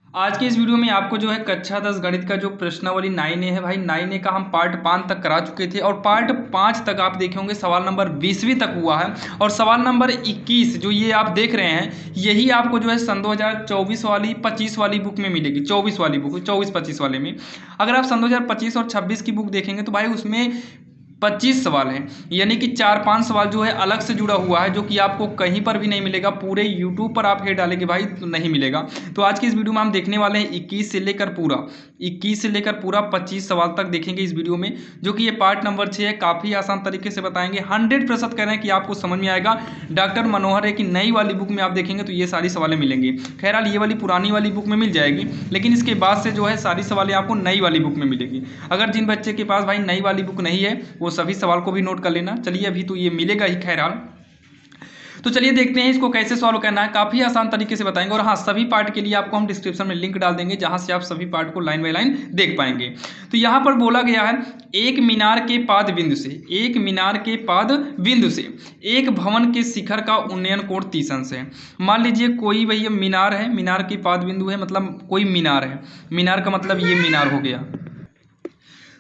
आज के इस वीडियो में आपको जो है कक्षा 10 गणित का जो प्रश्नावली 9A है भाई 9A का हम पार्ट 5 तक करा चुके थे और पार्ट 5 तक आप देखे होंगे सवाल नंबर 20वीं तक हुआ है और सवाल नंबर 21 जो ये आप देख रहे हैं यही आपको जो है सन 2024 वाली 25 वाली बुक में मिलेगी। 24 वाली बुक 24-25 वाले में अगर आप सन 2025 और 26 की बुक देखेंगे तो भाई उसमें 25 सवाल हैं, यानी कि 4-5 सवाल जो है अलग से जुड़ा हुआ है जो कि आपको कहीं पर भी नहीं मिलेगा। पूरे यूट्यूब पर आप हेड डालेंगे भाई तो नहीं मिलेगा। तो आज की इस वीडियो में हम देखने वाले हैं 21 से लेकर पूरा 25 सवाल तक देखेंगे इस वीडियो में, जो कि ये पार्ट नंबर 6 है। काफ़ी आसान तरीके से बताएंगे, 100% कह रहे हैं कि आपको समझ में आएगा। डॉक्टर मनोहर है कि नई वाली बुक में आप देखेंगे तो ये सारी सवालें मिलेंगे। खैरहाल ये वाली पुरानी वाली बुक में मिल जाएगी, लेकिन इसके बाद से जो है सारी सवालें आपको नई वाली बुक में मिलेगी। अगर जिन बच्चे के पास भाई नई वाली बुक नहीं है वो सभी सवाल को भी नोट कर लेना। चलिए अभी तो ये मिलेगा ही खैरहाल। तो चलिए देखते हैं इसको कैसे सॉल्व करना है। काफ़ी आसान तरीके से बताएंगे और हाँ सभी पार्ट के लिए आपको हम डिस्क्रिप्शन में लिंक डाल देंगे जहां से आप सभी पार्ट को लाइन बाय लाइन देख पाएंगे। तो यहाँ पर बोला गया है एक मीनार के पाद बिंदु से एक भवन के शिखर का उन्नयन कोण 30 अंश है। मान लीजिए कोई भैया मीनार है, मीनार के पाद बिंदु है, मतलब कोई मीनार है। मीनार का मतलब ये मीनार हो गया।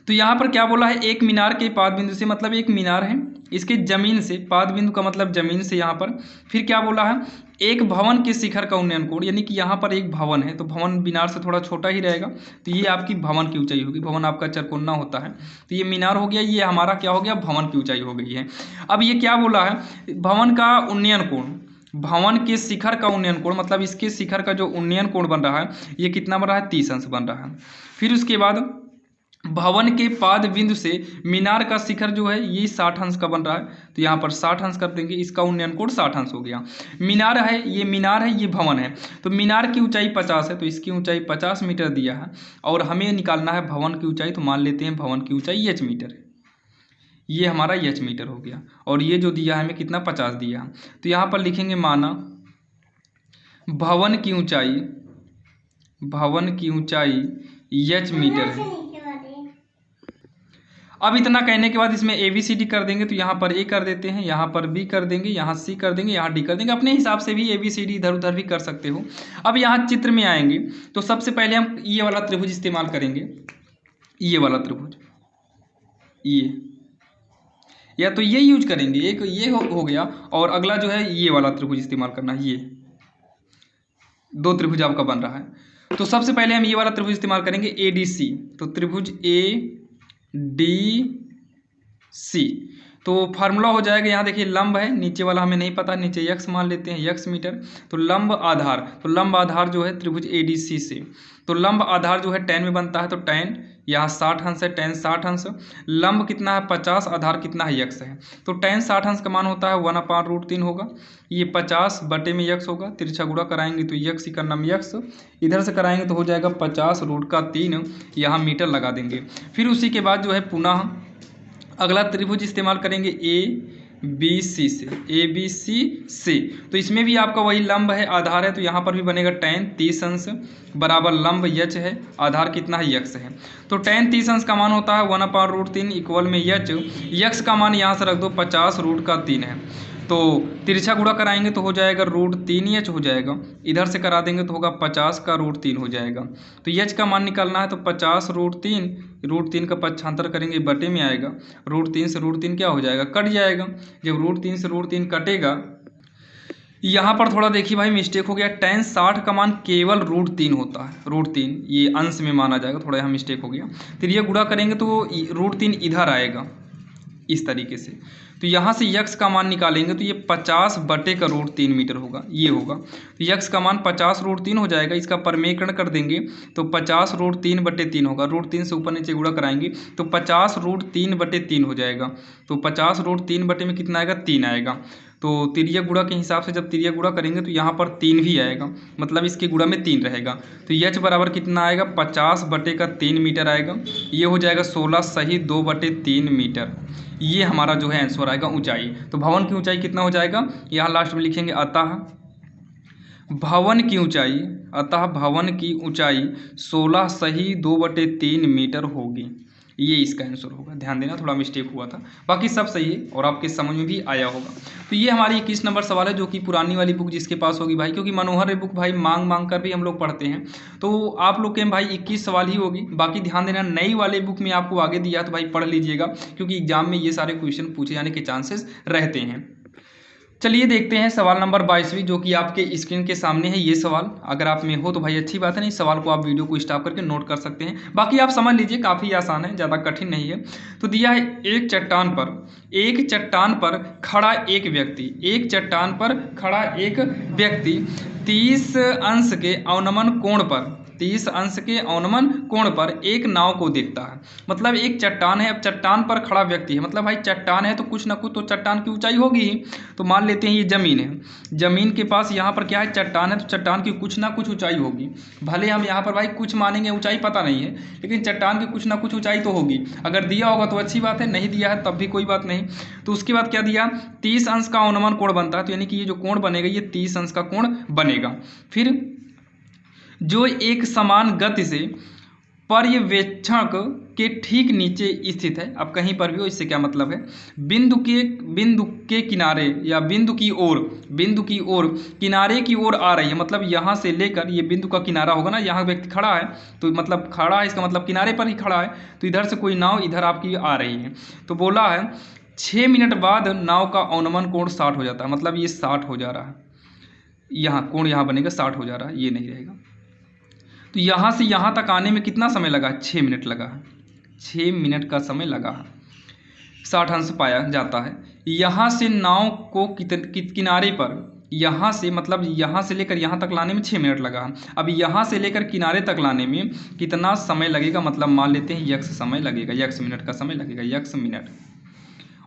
तो यहाँ पर क्या बोला है, एक मीनार के पाद बिंदु से मतलब एक मीनार है, इसके जमीन से, पाद बिंदु का मतलब जमीन से। यहाँ पर फिर क्या बोला है, एक भवन के शिखर का उन्नयन कोण, यानी कि यहाँ पर एक भवन है तो भवन मीनार से थोड़ा छोटा ही रहेगा तो ये आपकी भवन की ऊंचाई होगी। भवन आपका चरकोना होता है तो ये मीनार हो गया, ये हमारा क्या हो गया, भवन की ऊंचाई हो गई है। अब ये क्या बोला है, भवन का उन्नयन कोण, भवन के शिखर का उन्नयन कोण मतलब इसके शिखर का जो उन्नयन कोण बन रहा है ये कितना बन रहा है, 30 अंश बन रहा है। फिर उसके बाद भवन के पाद बिंदु से मीनार का शिखर जो है ये 60 अंश का बन रहा है तो यहाँ पर 60 अंश कर देंगे, इसका उन्नयन कोण 60 अंश हो गया। मीनार है, ये भवन है तो मीनार की ऊंचाई 50 है तो इसकी ऊंचाई 50 मीटर दिया है और हमें निकालना है भवन की ऊंचाई। तो मान लेते हैं भवन की ऊंचाई h मीटर है, ये हमारा h मीटर हो गया और ये जो दिया है हमें कितना 50 दिया है। तो यहाँ पर लिखेंगे माना भवन की ऊंचाई h मीटर है। अब इतना कहने के बाद इसमें ABCD कर देंगे तो यहाँ पर A कर देते हैं, यहाँ पर B कर देंगे, यहाँ C कर देंगे, यहाँ D कर देंगे। अपने हिसाब से भी ABCD इधर उधर भी कर सकते हो। अब यहाँ चित्र में आएंगे तो सबसे पहले हम ये वाला त्रिभुज इस्तेमाल करेंगे, ये वाला त्रिभुज, ये या तो ये यूज करेंगे, एक ये हो गया और अगला जो है ये वाला त्रिभुज इस्तेमाल करना है। ये दो त्रिभुज आपका बन रहा है तो सबसे पहले हम ये वाला त्रिभुज इस्तेमाल करेंगे ADC। तो त्रिभुज ADC तो फार्मूला हो जाएगा, यहाँ देखिए लंब है, नीचे वाला हमें नहीं पता, नीचे x मान लेते हैं, x मीटर। तो लंब आधार जो है त्रिभुज ADC से, तो लंब आधार जो है tan में बनता है तो tan यहाँ 60 अंश है, tan 60 अंश। लंब कितना है 50, आधार कितना है x है तो tan 60 अंश का मान होता है 1/√3 होगा। ये 50 बटे में x होगा, तिरछा गुणा कराएंगे तो x ही का नाम x, इधर से कराएंगे तो हो जाएगा 50√3, यहाँ मीटर लगा देंगे। फिर उसी के बाद जो है पुनः अगला त्रिभुज इस्तेमाल करेंगे ABC से। तो इसमें भी आपका वही लंब है, आधार है तो यहाँ पर भी बनेगा tan 30 अंश बराबर लंब h है, आधार कितना है x है। तो tan 30 अंश का मान होता है 1/√3 इक्वल में x का मान यहाँ से रख दो 50√3 है। तो तिरछा गुणा कराएंगे तो हो जाएगा √3h हो जाएगा, इधर से करा देंगे तो होगा 50 का √3 हो जाएगा। तो h का मान निकालना है तो 50√3 का पक्षांतर करेंगे बटे में आएगा, √3 से √3 क्या हो जाएगा, कट जाएगा। जब √3 से √3 कटेगा, यहाँ पर थोड़ा देखिए भाई मिस्टेक हो गया, tan 60 का मान केवल √3 होता है, √3 ये अंश में माना जाएगा, थोड़ा यहाँ मिस्टेक हो गया। फिर ये गुणा करेंगे तो √3 इधर आएगा इस तरीके से। तो यहाँ से x का मान निकालेंगे तो ये 50 बटे का √3 मीटर होगा, ये होगा। तो x का मान 50√3 हो जाएगा, इसका परमेकरण कर देंगे तो 50√3 बटे 3 होगा, √3 से ऊपर नीचे गुणा कराएंगे तो 50√3 बटे 3 हो जाएगा। तो 50√3 बटे में कितना आएगा, 3 आएगा। तो तिर्यक गुणा के हिसाब से जब तिर्यक गुणा करेंगे तो यहाँ पर 3 भी आएगा, मतलब इसके गुणा में 3 रहेगा। तो h बराबर कितना आएगा, 50 बटे का 3 मीटर आएगा, ये हो जाएगा 16 सही 2 बटे 3 मीटर। ये हमारा जो है आंसर आएगा ऊंचाई। तो भवन की ऊंचाई कितना हो जाएगा, यहाँ लास्ट में लिखेंगे अतः भवन की ऊंचाई 16 सही 2 बटे 3 मीटर होगी। ये इसका आंसर होगा। ध्यान देना, थोड़ा मिस्टेक हुआ था, बाकी सब सही है और आपके समझ में भी आया होगा। तो ये हमारी 21 नंबर सवाल है, जो कि पुरानी वाली बुक जिसके पास होगी भाई, क्योंकि मनोहर बुक भाई मांग मांग कर भी हम लोग पढ़ते हैं, तो आप लोग के भाई 21 सवाल ही होगी। बाकी ध्यान देना, नई वाले बुक में आपको आगे दिया तो भाई पढ़ लीजिएगा, क्योंकि एग्जाम में ये सारे क्वेश्चन पूछे जाने के चांसेस रहते हैं। चलिए देखते हैं सवाल नंबर 22, जो कि आपके स्क्रीन के सामने है। ये सवाल अगर आप में हो तो भाई अच्छी बात है, नहीं सवाल को आप वीडियो को स्टॉप करके नोट कर सकते हैं, बाकी आप समझ लीजिए, काफ़ी आसान है, ज़्यादा कठिन नहीं है। तो दिया है, एक चट्टान पर खड़ा एक व्यक्ति, एक चट्टान पर खड़ा एक व्यक्ति 30 अंश के अवनमन कोण पर, 30 अंश के अवनमन कोण पर एक नाव को देखता है। मतलब एक चट्टान है, अब चट्टान पर खड़ा व्यक्ति है, मतलब भाई चट्टान है तो कुछ ना कुछ तो चट्टान की ऊंचाई होगी ही। तो मान लेते हैं ये जमीन है, जमीन के पास यहाँ पर क्या है, चट्टान है, तो चट्टान की कुछ ना कुछ ऊंचाई होगी। भले हम यहाँ पर भाई कुछ मानेंगे, ऊंचाई पता नहीं है, लेकिन चट्टान की कुछ ना कुछ ऊंचाई तो होगी। अगर दिया होगा तो अच्छी बात है, नहीं दिया है तब भी कोई बात नहीं। तो उसके बाद क्या दिया, 30 अंश का अवनमन कोण बनता है, तो यानी कि ये जो कोण बनेगा ये 30 अंश का कोण बनेगा। फिर जो एक समान गति से पर्यवेक्षक के ठीक नीचे स्थित है। अब कहीं पर भी हो, इससे क्या मतलब है, बिंदु के किनारे या बिंदु की ओर किनारे की ओर आ रही है। मतलब यहाँ से लेकर, ये बिंदु का किनारा होगा ना, यहाँ व्यक्ति खड़ा है तो मतलब खड़ा है, इसका मतलब किनारे पर ही खड़ा है। तो इधर से कोई नाव इधर आपकी आ रही है, तो बोला है 6 मिनट बाद नाव का अवनमन कोण 60 हो जाता है। मतलब ये 60 हो जा रहा है, यहाँ कोण यहाँ बनेगा 60 हो जा रहा है, ये नहीं रहेगा। तो यहाँ से यहाँ तक आने में कितना समय लगा, 6 मिनट लगा है, 6 मिनट का समय लगा है, 60 अंश पाया जाता है। यहाँ से नाव को किनारे पर, यहाँ से मतलब यहाँ से लेकर यहाँ तक लाने में 6 मिनट लगा है। अब यहाँ से लेकर किनारे तक लाने में कितना समय लगेगा, मतलब मान लेते हैं यक्स समय लगेगा, यक्स मिनट का समय लगेगा, यक्स मिनट।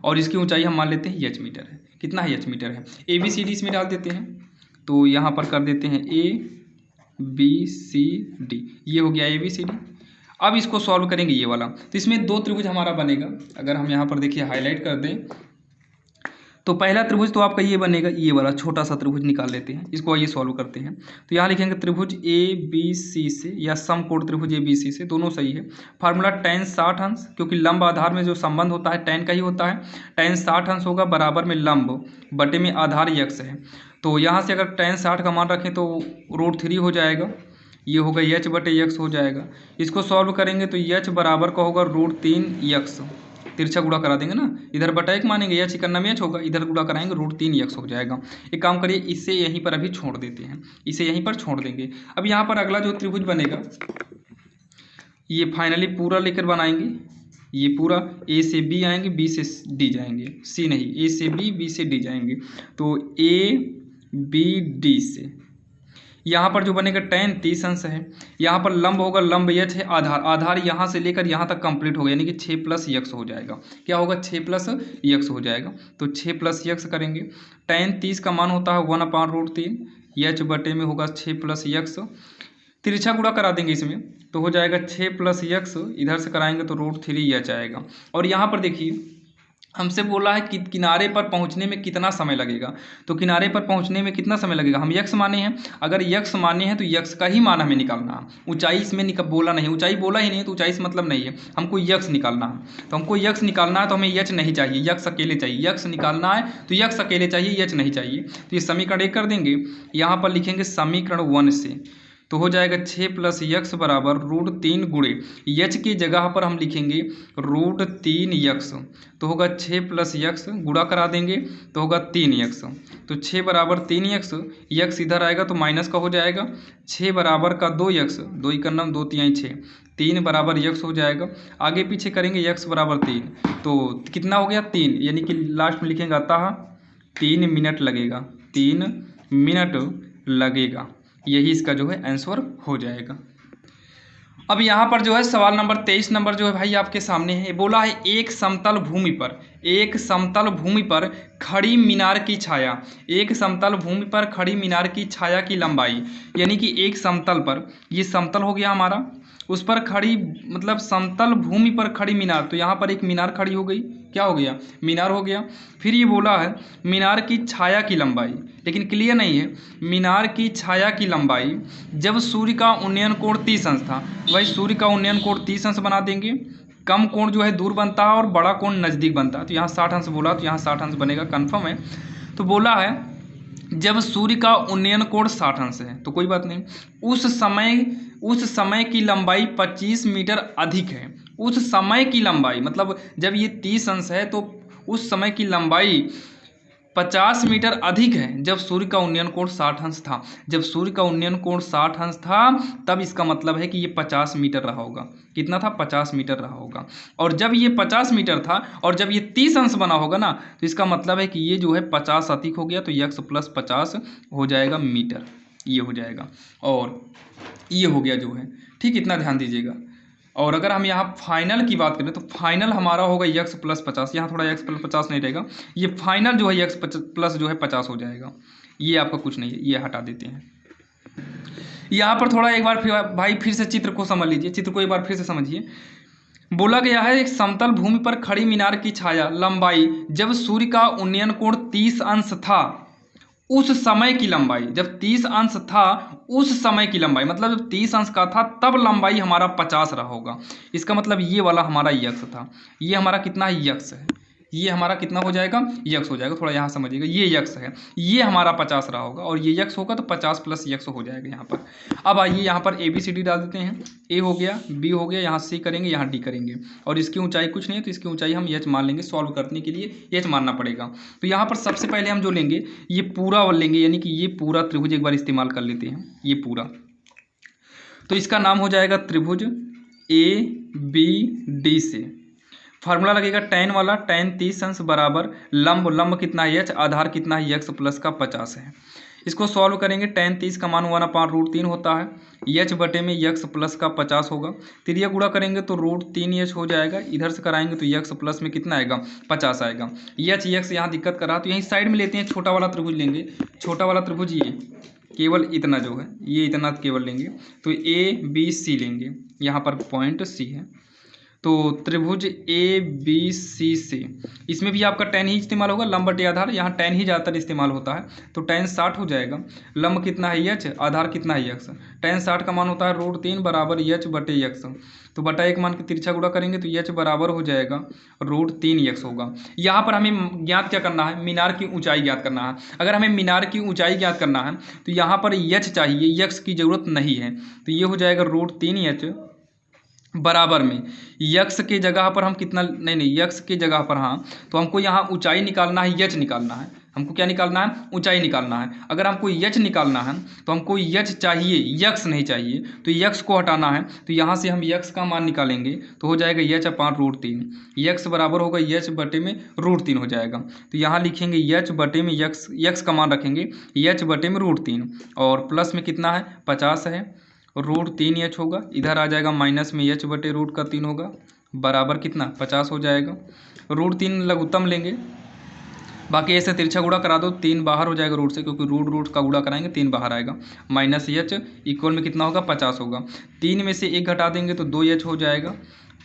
और इसकी ऊंचाई हम मान लेते हैं एच मीटर है। कितना है, एच मीटर है। ABCD इसमें डाल देते हैं, तो यहाँ पर कर देते हैं ABCD, ये हो गया ABCD। अब इसको सॉल्व करेंगे ये वाला, तो इसमें 2 त्रिभुज हमारा बनेगा। अगर हम यहाँ पर देखिए हाईलाइट कर दें, तो पहला त्रिभुज तो आपका ये बनेगा, ये वाला छोटा सा त्रिभुज निकाल लेते हैं, इसको आइए सॉल्व करते हैं। तो यहाँ लिखेंगे त्रिभुज ABC से, या समकोण त्रिभुज ABC से, दोनों सही है। फार्मूला tan 60 अंश, क्योंकि लंब आधार में जो संबंध होता है tan का ही होता है। tan 60 अंश होगा बराबर में लंब बटे में आधार यक्स है। तो यहाँ से अगर tan 60 का मान रखें तो √3 हो जाएगा, ये होगा h बटे यक्स हो जाएगा। इसको सॉल्व करेंगे तो h बराबर का होगा √3 यक्स, तिरछा गुणा करा देंगे ना, इधर बटा 1 मानेंगे, h करना में h होगा, इधर गुणा कराएंगे √3 यक्स हो जाएगा। एक काम करिए, इसे यहीं पर अभी छोड़ देते हैं, इसे यहीं पर छोड़ देंगे। अब यहाँ पर अगला जो त्रिभुज बनेगा, ये फाइनली पूरा लेकर बनाएंगे, ये पूरा A से B आएंगे, B से D जाएंगे, C नहीं, A से B, B से D जाएंगे। तो ABD से यहाँ पर जो बनेगा tan 30 अंश है, यहाँ पर लंब होगा, लंब h है, आधार यहाँ से लेकर यहाँ तक कंप्लीट हो गया, यानी कि 6 + x हो जाएगा। क्या होगा, 6 + x हो जाएगा। तो 6 + x करेंगे, tan 30 का मान होता है 1/√3, h बटे में होगा 6 + x, तिरछा गुणा करा देंगे इसमें, तो हो जाएगा 6 + x, इधर से कराएंगे तो √3 h आएगा। और यहाँ पर देखिए हमसे बोला है कि किनारे पर पहुंचने में कितना समय लगेगा। तो किनारे पर पहुंचने में कितना समय लगेगा, हम यक्स माने हैं, अगर यक्स माने हैं तो यक्स का ही मान हमें निकालना है। ऊंचाई इसमें बोला नहीं, ऊंचाई बोला ही नहीं, तो ऊंचाई से मतलब नहीं है, हमको यक्स निकालना है। तो हमको यक्स निकालना है तो हमें एच नहीं चाहिए, यक्स अकेले चाहिए। यक्स निकालना है तो यक्स अकेले चाहिए, एच नहीं चाहिए। तो ये समीकरण 1 कर देंगे, यहाँ पर लिखेंगे समीकरण 1 से, तो हो जाएगा 6 + x बराबर √3 गुणे h की जगह पर हम लिखेंगे √3 x, तो होगा 6 + x, गुणा करा देंगे तो होगा 3x। तो 6 बराबर 3x, x इधर आएगा तो माइनस का हो जाएगा, 6 बराबर का 2x, 2 × 9 2 × 6, 3 बराबर x हो जाएगा। आगे पीछे करेंगे x बराबर 3, तो कितना हो गया 3, यानी कि लास्ट में लिखेंगे अतः 3 मिनट लगेगा, 3 मिनट लगेगा। यही इसका जो है आंसर हो जाएगा। अब यहाँ पर जो है सवाल नंबर 23 नंबर जो है भाई आपके सामने है, बोला है एक समतल भूमि पर खड़ी मीनार की छाया, एक समतल भूमि पर खड़ी मीनार की छाया की लंबाई, यानी कि एक समतल पर, ये समतल हो गया हमारा, उस पर खड़ी मतलब समतल भूमि पर खड़ी मीनार, तो यहाँ पर एक मीनार खड़ी हो गई, क्या हो गया, मीनार हो गया। फिर ये बोला है मीनार की छाया की लंबाई, लेकिन क्लियर नहीं है, मीनार की छाया की लंबाई जब सूर्य का उन्नयन कोण 30 अंश था, वही सूर्य का उन्नयन कोण 30 अंश बना देंगे, कम कोण जो है दूर बनता है और बड़ा कोण नज़दीक बनता है। तो यहाँ 60 अंश बोला तो यहाँ 60 अंश बनेगा, कन्फर्म है। तो बोला है जब सूर्य का उन्नयन कोण 60 अंश है तो कोई बात नहीं, उस समय की लंबाई 25 मीटर अधिक है। उस समय की लंबाई मतलब जब ये 30 अंश है तो उस समय की लंबाई 50 मीटर अधिक है जब सूर्य का उन्नयन कोण 60 अंश था। जब सूर्य का उन्नयन कोण 60 अंश था तब इसका मतलब है कि ये 50 मीटर रहा होगा। कितना था? 50 मीटर रहा होगा। और जब ये 50 मीटर था और जब ये 30 अंश बना होगा ना तो इसका मतलब है कि ये जो है 50 अधिक हो गया तो यक्स प्लस 50 हो जाएगा मीटर, ये हो जाएगा। और ये हो गया जो है, ठीक, इतना ध्यान दीजिएगा। और अगर हम यहाँ फाइनल की बात करें तो फाइनल हमारा होगा यक्स प्लस 50, यहाँ थोड़ा यक्स प्लस 50 नहीं रहेगा, ये फाइनल जो है यक्स प्लस जो है 50 हो जाएगा। ये आपका कुछ नहीं है, ये हटा देते हैं। यहाँ पर थोड़ा एक बार भाई फिर से चित्र को समझ लीजिए, चित्र को एक बार फिर से समझिए। बोला गया है एक समतल भूमि पर खड़ी मीनार की छाया लंबाई जब सूर्य का उन्नयन कोण 30 अंश था उस समय की लंबाई, जब 30 अंश था उस समय की लंबाई मतलब जब 30 अंश का था तब लंबाई हमारा 50 रहा होगा। इसका मतलब ये वाला हमारा यक्स था, ये हमारा कितना है? यक्स है। ये हमारा कितना हो जाएगा? यक्स हो जाएगा। थोड़ा यहाँ समझिएगा, ये यक्स है, ये हमारा 50 रहा होगा और ये यक्स होगा तो 50 प्लस यक्स हो जाएगा यहाँ पर। अब आइए यहाँ पर ABCD डाल देते हैं। ए हो गया, बी हो गया, यहाँ C करेंगे, यहाँ D करेंगे और इसकी ऊंचाई कुछ नहीं है तो इसकी ऊंचाई हम H मान लेंगे। सॉल्व करने के लिए H मानना पड़ेगा। तो यहाँ पर सबसे पहले हम जो लेंगे ये पूरा लेंगे, यानी कि ये पूरा त्रिभुज एक बार इस्तेमाल कर लेते हैं, ये पूरा। तो इसका नाम हो जाएगा त्रिभुज ABD से। फार्मूला लगेगा tan वाला, tan 30 अंश बराबर लंब कितना है? H, आधार कितना है? यक्स प्लस का 50 है। इसको सॉल्व करेंगे, tan 30 का मान 1/√3 होता है, H बटे में यक्स प्लस का 50 होगा। तिरिया गुणा करेंगे तो √3H हो जाएगा, इधर से कराएंगे तो यक्स प्लस में कितना आएगा? 50 आएगा। H यक्स यहाँ दिक्कत कर रहा तो यहीं साइड में लेते हैं, छोटा वाला त्रिभुज लेंगे। छोटा वाला त्रिभुज ये केवल इतना जो है, ये इतना केवल लेंगे तो ABC लेंगे, यहाँ पर पॉइंट C है। तो त्रिभुज ABC से इसमें भी आपका tan ही इस्तेमाल होगा, लंब बटे आधार, यहाँ tan ही ज़्यादातर इस्तेमाल होता है तो tan 60 हो जाएगा। लंब कितना है? H, आधार कितना है? यक्स। tan 60 का मान होता है √3 बराबर H बटे यक्स। तो बटा एक मान के तिरछा गुणा करेंगे तो H बराबर हो जाएगा √3 यक्स होगा। यहाँ पर हमें ज्ञात क्या करना है? मीनार की ऊंचाई ज्ञात करना है। अगर हमें मीनार की ऊंचाई ज्ञात करना है तो यहाँ पर H चाहिए, यक्स की ज़रूरत नहीं है। तो ये हो जाएगा √3H बराबर में यक्स के जगह पर हम कितना, नहीं यक्स के जगह पर, हाँ, तो हमको यहाँ ऊंचाई निकालना है, H निकालना है। हमको क्या निकालना है? ऊंचाई निकालना है। अगर हमको H निकालना है तो हमको H चाहिए, यक्स नहीं चाहिए। तो यक्स को हटाना है तो यहाँ से हम यक्स का मान निकालेंगे तो हो जाएगा H/√3। यक्स बराबर होगा H बटे में √3 हो जाएगा। तो यहाँ लिखेंगे H बटे में यक्स का मान रखेंगे H बटे में √3 और प्लस में कितना है? 50 है, √3H होगा, इधर आ जाएगा माइनस में H बटे √3 होगा बराबर कितना? 50 हो जाएगा। √3 लघुत्तम लेंगे, बाकी ऐसे तिरछा गुणा करा दो, 3 बाहर हो जाएगा रूट से, क्योंकि रूट का गुणा कराएंगे 3 बाहर आएगा। माइनस H इक्वल में कितना होगा? 50 होगा। 3 में से 1 घटा देंगे तो 2H हो जाएगा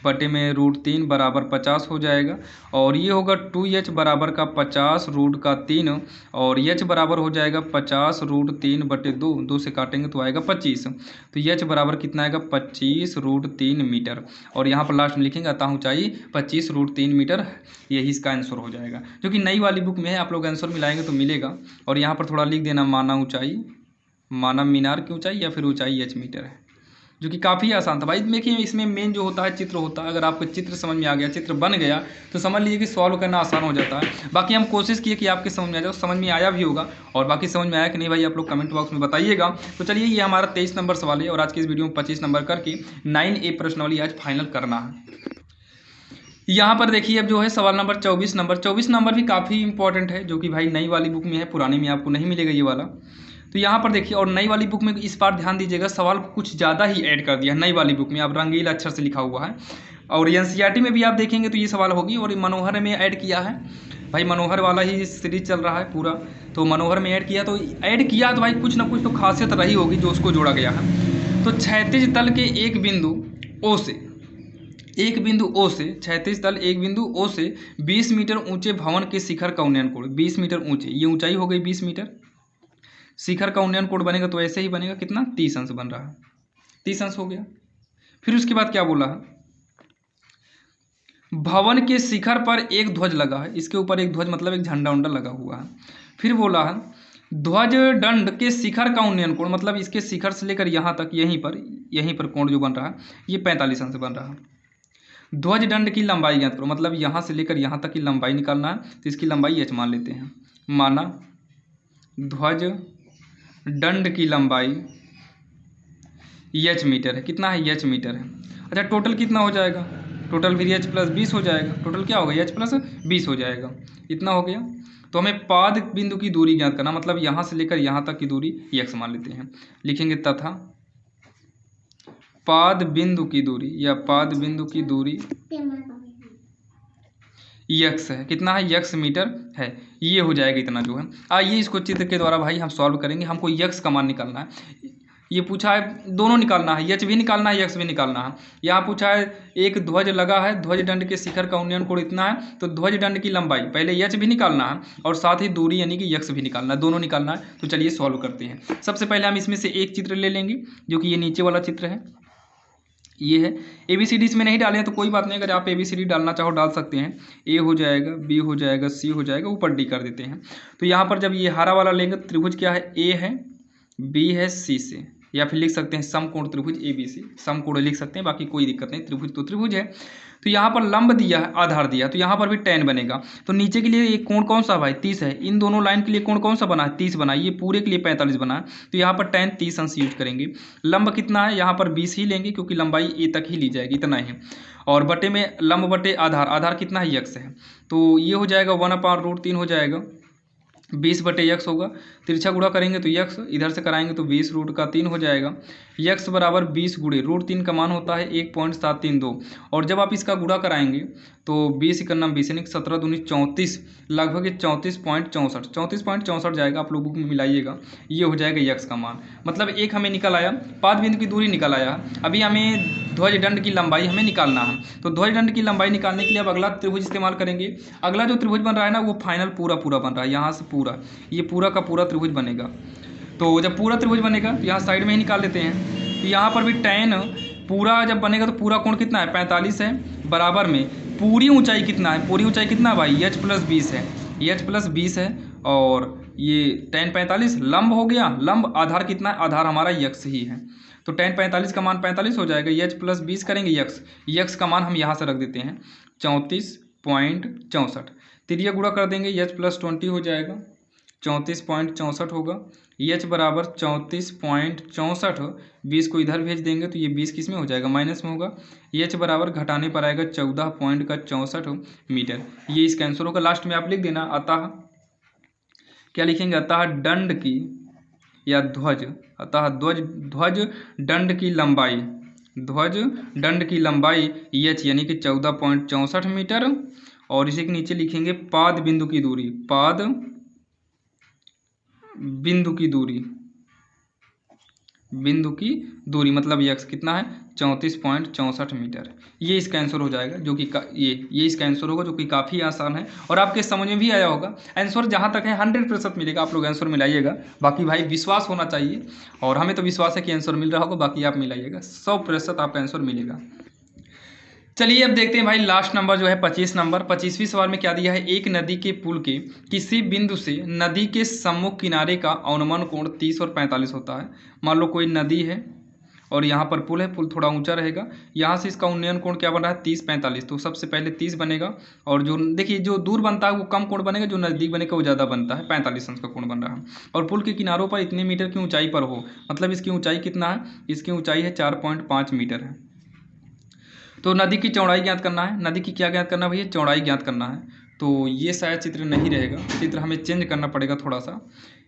बटे में √3 बराबर 50 हो जाएगा। और ये होगा 2H बराबर का 50 रूट का 3 और H बराबर हो जाएगा 50 √3 बटे 2, 2 से काटेंगे तो आएगा 25। तो H बराबर कितना आएगा? 25 √3 मीटर। और यहाँ पर लास्ट में लिखेंगे अतः ऊंचाई 25 √3 मीटर, यही इसका आंसर हो जाएगा, जो कि नई वाली बुक में है। आप लोग आंसर मिलाएंगे तो मिलेगा। और यहाँ पर थोड़ा लिख देना माना ऊंचाई, माना मीनार की ऊंचाई या फिर ऊंचाई H मीटर है, जो कि काफ़ी आसान था भाई। देखिए इसमें मेन जो होता है चित्र होता है। अगर आपको चित्र समझ में आ गया, चित्र बन गया तो समझ लीजिए कि सॉल्व करना आसान हो जाता है। बाकी हम कोशिश किए कि आपके समझ में आ जाए, समझ में आया भी होगा। और बाकी समझ में आया कि नहीं भाई, आप लोग कमेंट बॉक्स में बताइएगा। तो चलिए, ये हमारा 23 नंबर सवाल है और आज की इस वीडियो में 25 नंबर करके 9A प्रश्नावली आज फाइनल करना है। यहाँ पर देखिए अब जो है सवाल नंबर 24 नंबर भी काफ़ी इंपॉर्टेंट है, जो कि भाई नई वाली बुक में है, पुरानी में आपको नहीं मिलेगा ये वाला। तो यहाँ पर देखिए, और नई वाली बुक में इस बार ध्यान दीजिएगा, सवाल कुछ ज़्यादा ही ऐड कर दिया है नई वाली बुक में। अब रंगीला अक्षर से लिखा हुआ है। और NCERT में भी आप देखेंगे तो ये सवाल होगी। और मनोहर में ऐड किया है भाई, मनोहर वाला ही सीरीज चल रहा है पूरा, तो मनोहर में ऐड किया तो भाई कुछ ना कुछ तो खासियत रही होगी जो उसको जोड़ा गया है। तो क्षैतिज तल के एक बिंदु O से क्षैतिज तल एक बिंदु O से 20 मीटर ऊंचे भवन के शिखर का उन्नयन कोण 20 मीटर ऊंचे, ये ऊंचाई हो गई 20 मीटर। शिखर का उन्नयन कोण बनेगा तो ऐसे ही बनेगा, कितना? 30 अंश बन रहा है, 30 अंश हो गया। फिर उसके बाद क्या बोला है? भवन के शिखर पर एक ध्वज लगा है, इसके ऊपर एक ध्वज मतलब एक झंडा उंडा लगा हुआ है। फिर बोला है ध्वज दंड के शिखर का उन्नयन कोण, मतलब इसके शिखर से लेकर यहाँ तक यहीं पर कोण जो बन रहा है ये 45 अंश बन रहा है। ध्वज दंड की लंबाई ज्ञात करो, मतलब यहाँ से लेकर यहाँ तक की लंबाई निकालना है, तो इसकी लंबाई h मान लेते हैं। माना ध्वज दंड की लंबाई h मीटर है। कितना है? h मीटर है। अच्छा टोटल कितना हो जाएगा? टोटल फिर h प्लस 20 हो जाएगा। टोटल क्या होगा? h प्लस 20 हो जाएगा। इतना हो गया। तो हमें पाद बिंदु की दूरी ज्ञात करना, मतलब यहाँ से लेकर यहाँ तक की दूरी x मान लेते हैं। लिखेंगे तथा पाद बिंदु की दूरी या पाद बिंदु की दूरी x है। कितना है? x मीटर है। ये हो जाएगा इतना जो है। आइए इसको चित्र के द्वारा भाई हम सॉल्व करेंगे। हमको x का मान निकालना है। ये पूछा है दोनों निकालना है, h भी निकालना है, x भी निकालना है। यहाँ पूछा है एक ध्वज लगा है, ध्वज दंड के शिखर का उन्नयन कोण इतना है, तो ध्वज दंड की लंबाई पहले h भी निकालना है और साथ ही दूरी यानी कि x भी निकालना है, दोनों निकालना है। तो चलिए सॉल्व करते हैं। सबसे पहले हम इसमें से एक चित्र ले लेंगे जो कि ये नीचे वाला चित्र है, ये है। ABCD इसमें नहीं डाले हैं तो कोई बात नहीं, अगर आप ABCD डालना चाहो डाल सकते हैं। A हो जाएगा, B हो जाएगा, C हो जाएगा, ऊपर D कर देते हैं। तो यहाँ पर जब ये हरा वाला लेंगे त्रिभुज क्या है? A है, B है C से, या फिर लिख सकते हैं समकोण त्रिभुज ABC। समकोण लिख सकते हैं, बाकी कोई दिक्कत नहीं, त्रिभुज तो त्रिभुज है। तो यहाँ पर लंब दिया है, आधार दिया, तो यहाँ पर भी tan बनेगा। तो नीचे के लिए एक कोण कौन सा भाई? 30 है। इन दोनों लाइन के लिए कोण कौन सा बना है? 30 बना है। ये पूरे के लिए 45 बना है, तो यहाँ पर tan 30 अंश यूज करेंगे। लंब कितना है? यहाँ पर 20 ही लेंगे क्योंकि लंबाई a तक ही ली जाएगी, इतना ही। और बटे में लंब बटे आधार, आधार कितना है? x है। तो ये हो जाएगा 1/√3 हो जाएगा, 20 बटे x होगा। तिरछा गुणा करेंगे तो x, इधर से कराएंगे तो 20√3 हो जाएगा। x बराबर 20 गुणे √3 का मान होता है 1.732। और जब आप इसका गुणा कराएंगे तो 20 × 20 यानी 17 दूनी 34, लगभग 34.64 जाएगा। आप लोग बुक में मिलाइएगा, ये हो जाएगा x का मान। मतलब एक हमें निकल आया, पाद बिंदु की दूरी निकल आया। अभी हमें ध्वज दंड की लंबाई हमें निकालना है। तो ध्वज दंड की लंबाई निकालने के लिए अब अगला त्रिभुज इस्तेमाल करेंगे। अगला जो त्रिभुज बन रहा है ना वो फाइनल पूरा बन रहा है, यहाँ से पूरा, ये पूरा का पूरा त्रिभुज बनेगा। तो जब पूरा त्रिभुज बनेगा तो यहाँ साइड में ही निकाल लेते हैं। तो यहाँ पर भी tan पूरा जब बनेगा तो पूरा कोण कितना है? 45 है। बराबर में पूरी ऊंचाई कितना है? पूरी ऊंचाई कितना है भाई? h प्लस 20 है, h प्लस 20 है। और ये tan 45 लंब हो गया। लंब आधार कितना है? आधार हमारा x ही है। तो tan 45 का मान 45 हो जाएगा। h प्लस 20 करेंगे x का मान हम यहाँ से रख देते हैं 34.64। तिरिया गुणा कर देंगे, h प्लस 20 हो जाएगा, 34.64 होगा। h बराबर 34.64, 20 को इधर भेज देंगे तो ये 20 किस में हो जाएगा? माइनस में होगा। h बराबर घटाने पर आएगा 14.64 मीटर। ये इसका आंसर होगा। लास्ट में आप लिख देना अतः, क्या लिखेंगे? अतः दंड की या ध्वज, अतः ध्वज दंड की लंबाई, ध्वज दंड की लंबाई h यानी कि 14.64 मीटर। और इसी के नीचे लिखेंगे पाद बिंदु की दूरी, पाद बिंदु की दूरी, बिंदु की दूरी मतलब x कितना है? 34.64 मीटर। ये इसका आंसर हो जाएगा, जो कि ये इसका आंसर होगा, जो कि काफ़ी आसान है और आपके समझ में भी आया होगा। आंसर जहाँ तक है 100% मिलेगा। आप लोग आंसर मिलाइएगा, बाकी भाई विश्वास होना चाहिए और हमें तो विश्वास है कि आंसर मिल रहा होगा। बाकी आप मिलाइएगा, 100% आपका आंसर मिलेगा। चलिए अब देखते हैं भाई लास्ट नंबर जो है 25 नंबर। 25वीं सवाल में क्या दिया है? एक नदी के पुल के किसी बिंदु से नदी के सम्मुख किनारे का अनुमान कोण 30 और 45 होता है। मान लो कोई नदी है और यहाँ पर पुल है, पुल थोड़ा ऊंचा रहेगा। यहाँ से इसका उन्नयन कोण क्या बन रहा है? 30-45। तो सबसे पहले 30 बनेगा और जो देखिए जो दूर बनता है वो कम कोण बनेगा, जो नज़दीक बनेगा वो ज़्यादा बनता है, 45 अंश का कोण बन रहा है। और पुल के किनारों पर इतने मीटर की ऊंचाई पर हो, मतलब इसकी ऊंचाई कितना है? इसकी ऊंचाई है 4.5 मीटर है। तो नदी की चौड़ाई ज्ञात करना है। नदी की क्या ज्ञात करना है भैया? चौड़ाई ज्ञात करना है। तो ये शायद चित्र नहीं रहेगा, चित्र हमें चेंज करना पड़ेगा थोड़ा सा।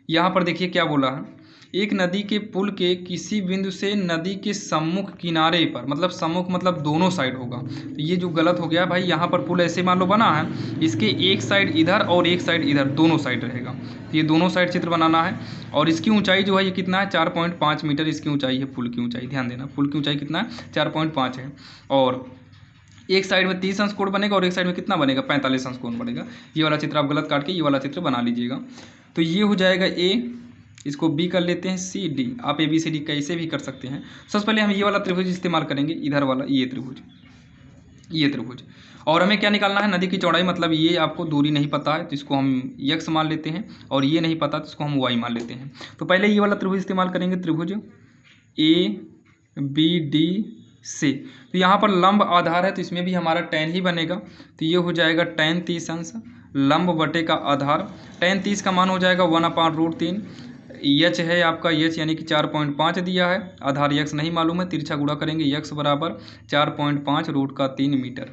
यहाँ पर देखिए क्या बोला है, एक नदी के पुल के किसी बिंदु से नदी के सम्मुख किनारे पर, मतलब सम्मुख मतलब दोनों साइड होगा। तो ये जो गलत हो गया भाई, यहाँ पर पुल ऐसे मान लो बना है, इसके एक साइड इधर और एक साइड इधर, दोनों साइड रहेगा। तो ये दोनों साइड चित्र बनाना है। और इसकी ऊंचाई जो है ये कितना है? 4.5 मीटर इसकी ऊंचाई है, पुल की ऊंचाई। ध्यान देना, पुल की ऊंचाई कितना है? 4.5 है। और एक साइड में 30 अंश कोण बनेगा और एक साइड में कितना बनेगा? 45 अंश कोण बनेगा। ये वाला चित्र आप गलत काट के ये वाला चित्र बना लीजिएगा। तो ये हो जाएगा A, इसको B कर लेते हैं, C D। आप ABCD कैसे भी कर सकते हैं। सबसे पहले हम ये वाला त्रिभुज इस्तेमाल करेंगे, इधर वाला ये त्रिभुज। ये त्रिभुज। और हमें क्या निकालना है, नदी की चौड़ाई, मतलब ये आपको दूरी नहीं पता है तो इसको हम यक्स मान लेते हैं, और ये नहीं पता तो इसको हम वाई मान लेते हैं। तो पहले ये वाला त्रिभुज इस्तेमाल करेंगे, त्रिभुज ए बी डी से। तो यहाँ पर लंब आधार है तो इसमें भी हमारा tan ही बनेगा, तो ये हो जाएगा tan 30 अंश लंब बटे का आधार। tan 30 का मान हो जाएगा 1/√3। यच है आपका, यच यानी कि 4.5 दिया है, आधार यक्स नहीं मालूम है, तिरछा गुणा करेंगे, यक्स बराबर 4.5√3 मीटर।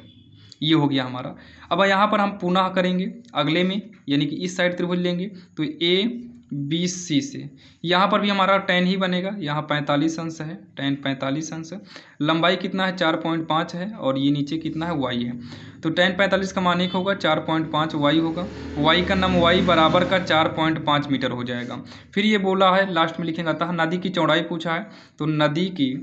ये हो गया हमारा। अब यहाँ पर हम पुनः करेंगे अगले में, यानी कि इस साइड त्रिभुज लेंगे तो ए बी सी से, यहाँ पर भी हमारा tan ही बनेगा, यहाँ 45 अंश है, tan 45 अंश। लंबाई कितना है, 4.5 है, और ये नीचे कितना है, y है। तो tan 45 का मान 1 होगा, 4.5 y होगा, y का नम y बराबर का 4.5 मीटर हो जाएगा। फिर ये बोला है, लास्ट में लिखेंगे, अतः नदी की चौड़ाई पूछा है, तो नदी की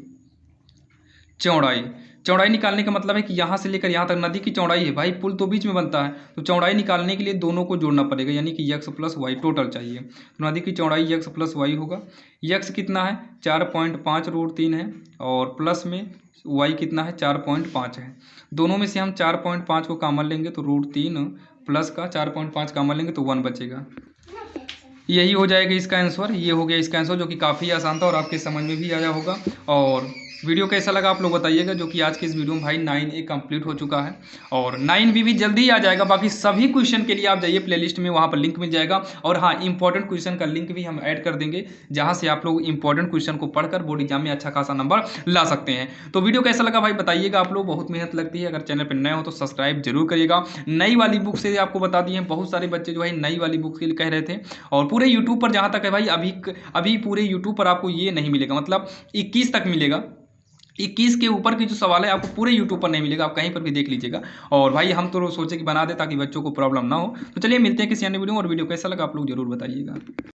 चौड़ाई निकालने का मतलब है कि यहाँ से लेकर यहाँ तक नदी की चौड़ाई है भाई, पुल तो बीच में बनता है, तो चौड़ाई निकालने के लिए दोनों को जोड़ना पड़ेगा, यानी कि यक्स प्लस वाई टोटल चाहिए। तो नदी की चौड़ाई यक्स प्लस वाई होगा। यक्स कितना है, 4.5√3 है, और प्लस में वाई कितना है, 4.5 है। दोनों में से हम 4.5 को कॉमन लेंगे तो √3 प्लस का 4.5 कॉमन लेंगे तो 1 बचेगा। यही हो जाएगा इसका आंसर। ये हो गया इसका आंसर, जो कि काफ़ी आसान था और आपके समझ में भी आया होगा। और वीडियो कैसा लगा आप लोग बताइएगा, जो कि आज के इस वीडियो में भाई 9A कंप्लीट हो चुका है, और 9B भी जल्दी ही आ जाएगा। बाकी सभी क्वेश्चन के लिए आप जाइए प्लेलिस्ट में, वहाँ पर लिंक मिल जाएगा। और हाँ, इंपॉर्टेंट क्वेश्चन का लिंक भी हम ऐड कर देंगे, जहाँ से आप लोग इंपॉर्टेंट क्वेश्चन को पढ़कर बोर्ड एग्जाम में अच्छा खासा नंबर ला सकते हैं। तो वीडियो कैसा लगा भाई बताइएगा आप लोग, बहुत मेहनत लगती है। अगर चैनल पर नए हो तो सब्सक्राइब जरूर करिएगा। नई वाली बुक से आपको बता दिए हैं, बहुत सारे बच्चे जो है नई वाली बुक के लिए कह रहे थे। और पूरे यूट्यूब पर जहाँ तक है भाई, अभी पूरे यूट्यूब पर आपको ये नहीं मिलेगा, मतलब 21 तक मिलेगा। 21 के ऊपर की जो सवाल है आपको पूरे यूट्यूब पर नहीं मिलेगा, आप कहीं पर भी देख लीजिएगा। और भाई हम तो सोचे कि बना दे ताकि बच्चों को प्रॉब्लम ना हो। तो चलिए मिलते हैं किसी अन्य वीडियो में, और वीडियो कैसा लगा आप लोग जरूर बताइएगा।